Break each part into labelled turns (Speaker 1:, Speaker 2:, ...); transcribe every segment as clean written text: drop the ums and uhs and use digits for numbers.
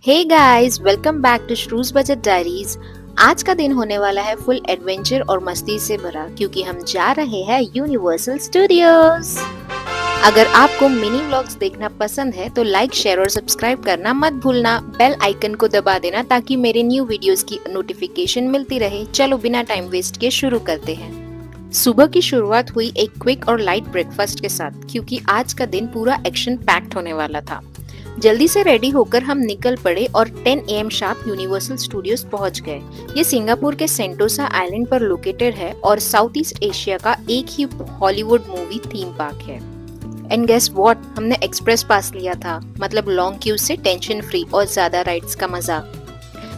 Speaker 1: Hey guys, welcome back to Shru's budget diaries. आज का दिन होने वाला है फुल एडवेंचर और मस्ती से भरा क्योंकि हम जा रहे हैं यूनिवर्सल स्टूडियोज। अगर आपको मिनी व्लॉग्स देखना पसंद है तो लाइक, शेयर और सब्सक्राइब करना मत भूलना। बेल आइकन को दबा देना ताकि मेरे न्यू वीडियोस की नोटिफिकेशन मिलती रहे। चलो बिना टाइम वेस्ट किए शुरू करते हैं। सुबह की शुरुआत हुई एक क्विक और लाइट ब्रेकफास्ट के साथ क्योंकि आज का दिन पूरा एक्शन पैक्ड होने वाला था। जल्दी से रेडी होकर हम निकल पड़े और 10 AM शार्प यूनिवर्सल स्टूडियोज पहुंच गए। ये सिंगापुर के सेंटोसा आइलैंड पर लोकेटेड है और साउथ ईस्ट एशिया का एक ही हॉलीवुड मूवी थीम पार्क है। एंड गेस व्हाट, हमने एक्सप्रेस पास लिया था, मतलब लॉन्ग क्यू से टेंशन फ्री और ज्यादा राइड्स का मजा।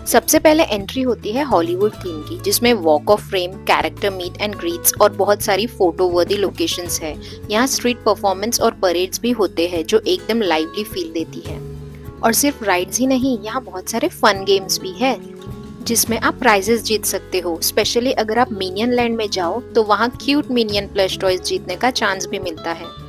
Speaker 1: सबसे पहले एंट्री होती है हॉलीवुड थीम की, जिसमें walk of frame, character meet and greets और बहुत सारी फोटो वर्दी लोकेशंस है। यहाँ स्ट्रीट परफॉर्मेंस और परेड्स भी होते हैं जो एकदम लाइवली फील देती है। और सिर्फ राइड्स ही नहीं, यहाँ बहुत सारे फन गेम्स भी है जिसमें आप प्राइजेस जीत सकते हो। स्पेशली अगर आप मिनियन लैंड में जाओ तो वहाँ क्यूट मिनियन प्लस टॉयज जीतने का चांस भी मिलता है।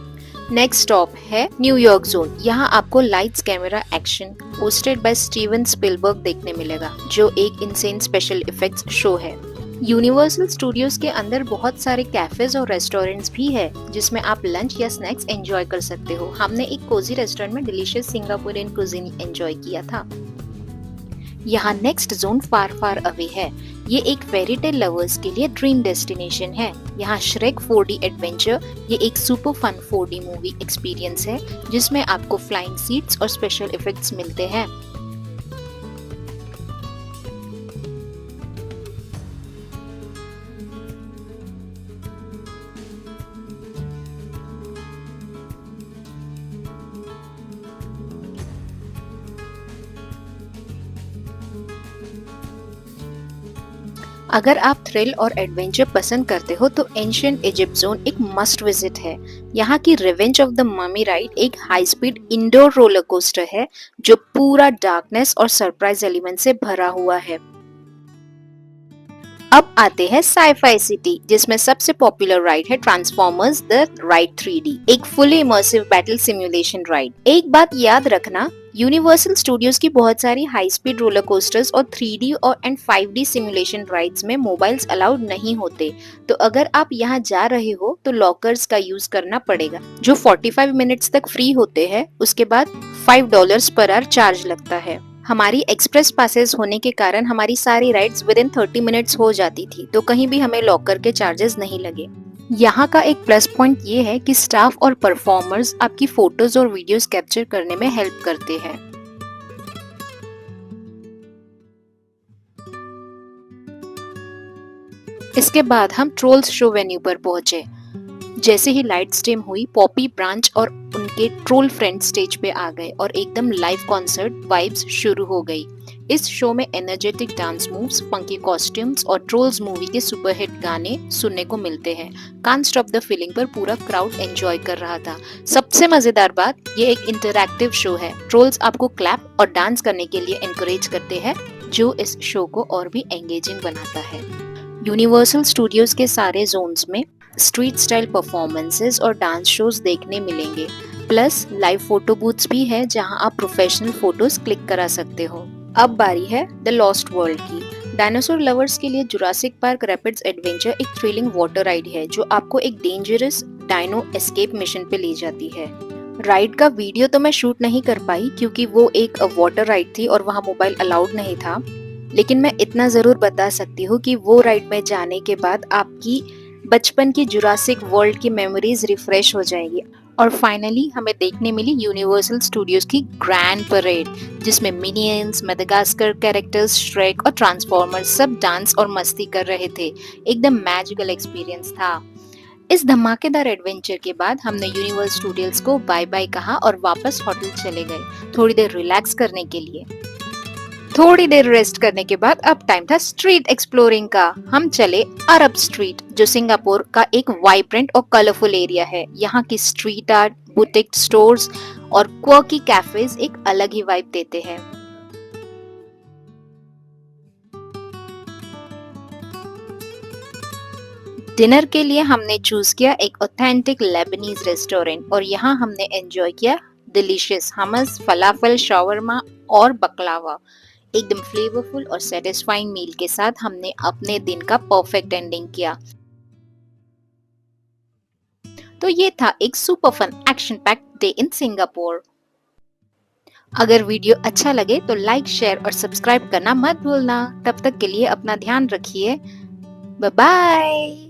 Speaker 1: नेक्स्ट स्टॉप है न्यूयॉर्क जोन। यहाँ आपको lights, camera, action hosted by Steven Spielberg देखने मिलेगा, जो एक इनसेन स्पेशल इफेक्ट्स शो है। यूनिवर्सल स्टूडियोज के अंदर बहुत सारे कैफेज और रेस्टोरेंट्स भी है जिसमें आप लंच या स्नैक्स एंजॉय कर सकते हो। हमने एक कोजी रेस्टोरेंट में डिलीशियस सिंगापुरियन कुजीन एंजॉय किया था। यहाँ नेक्स्ट जोन फार फार अवे है। ये एक फेरी टेल लवर्स के लिए ड्रीम डेस्टिनेशन है। यहाँ श्रेक 4D एडवेंचर, ये एक super fun 4D movie experience है जिसमें आपको फ्लाइंग सीट्स और स्पेशल इफेक्ट्स मिलते हैं। अगर आप थ्रिल और एडवेंचर पसंद करते हो तो एंशिएंट इजिप्ट जोन एक मस्ट विजिट है। यहाँ की revenge of the mummy ride एक high speed indoor roller coaster है जो पूरा डार्कनेस और सरप्राइज एलिमेंट से भरा हुआ है। अब आते हैं साईफाई सिटी, जिसमें सबसे पॉपुलर राइड है ट्रांसफॉर्मर्स द राइड 3D, एक fully immersive battle simulation ride. एक बात याद रखना, यूनिवर्सल स्टूडियोज की बहुत सारी हाई स्पीड रोलर कोस्टर्स और 3D और 5D सिमुलेशन राइड्स में मोबाइल्स अलाउड नहीं होते, तो अगर आप यहाँ जा रहे हो तो लॉकर्स का यूज करना पड़ेगा, जो 45 मिनट्स तक फ्री होते हैं। उसके बाद $5 पर आवर चार्ज लगता है। हमारी एक्सप्रेस पासेस होने के कारण हमारी सारी राइड्स विद इन 30 मिनट्स हो जाती थी, तो कहीं भी हमें लॉकर के चार्जेस नहीं लगे। यहाँ का एक प्लस पॉइंट ये है कि स्टाफ और परफॉर्मर्स आपकी फोटोज और वीडियोस कैप्चर करने में हेल्प करते हैं। इसके बाद हम ट्रोल्स शो वेन्यू पर पहुंचे। जैसे ही लाइट स्ट्रीम हुई, पॉपी ब्रांच और उनके ट्रोल फ्रेंड स्टेज पे आ गए और एकदम लाइव कॉन्सर्ट वाइब्स शुरू हो गई। इस शो में energetic dance moves, funky costumes और ट्रोल्स मूवी के सुपरहिट गाने सुनने को मिलते हैं। कांट स्टॉप द फीलिंग पर पूरा क्राउड एंजॉय कर रहा था। सबसे मजेदार बात, ये एक इंटरैक्टिव शो है। ट्रोल्स आपको क्लैप और डांस करने के लिए एनकरेज करते हैं, जो इस शो को और भी एंगेजिंग बनाता है। यूनिवर्सल स्टूडियोज के सारे जोन्स में स्ट्रीट स्टाइल परफॉर्मेंसेस और डांस शोज देखने मिलेंगे। प्लस लाइव फोटो बूथ्स भी है जहां आप प्रोफेशनल फोटोज क्लिक करा सकते हो। अब बारी है द लॉस्ट वर्ल्ड की। डायनासोर लवर्स के लिए जुरासिक पार्क रैपिड्स एडवेंचर एक थ्रिलिंग वाटर राइड है जो आपको एक डेंजरस डायनो एस्केप मिशन पे ले जाती है। राइड का वीडियो तो मैं शूट नहीं कर पाई क्योंकि वो एक वाटर राइड थी और वहाँ मोबाइल अलाउड नहीं था, लेकिन मैं इतना जरूर बता सकती हूँ कि वो राइड में जाने के बाद आपकी बचपन की जुरासिक वर्ल्ड की मेमोरीज रिफ्रेश हो जाएगी। और फाइनली हमें देखने मिली यूनिवर्सल स्टूडियोज की ग्रैंड परेड, जिसमें मिनियंस, मेडागास्कर कैरेक्टर्स, श्रेक और ट्रांसफॉर्मर्स सब डांस और मस्ती कर रहे थे। एकदम मैजिकल एक्सपीरियंस था। इस धमाकेदार एडवेंचर के बाद हमने यूनिवर्सल स्टूडियोज को बाय बाय कहा और वापस होटल चले गए थोड़ी देर रिलैक्स करने के लिए। थोड़ी देर रेस्ट करने के बाद अब टाइम था स्ट्रीट एक्सप्लोरिंग का। हम चले अरब स्ट्रीट, जो सिंगापुर का एक वाइब्रेंट और कलरफुल एरिया है। यहाँ की स्ट्रीट आर्ट, बुटीक स्टोर्स और क्वर्की कैफेज एक अलग ही वाइब देते हैं। डिनर के लिए हमने चूज किया एक ऑथेंटिक लेबनीज रेस्टोरेंट और यहाँ हमने एंजॉय किया डिलीशियस हमस, फलाफल, शावरमा और बकलावा। एकदम फ्लेवरफुल और सेटिस्फाइंग मील के साथ हमने अपने दिन का परफेक्ट एंडिंग किया। तो ये था एक super fun action packed day in Singapore. अगर वीडियो अच्छा लगे तो लाइक, शेयर और सब्सक्राइब करना मत भूलना। तब तक के लिए अपना ध्यान रखिए। Bye bye.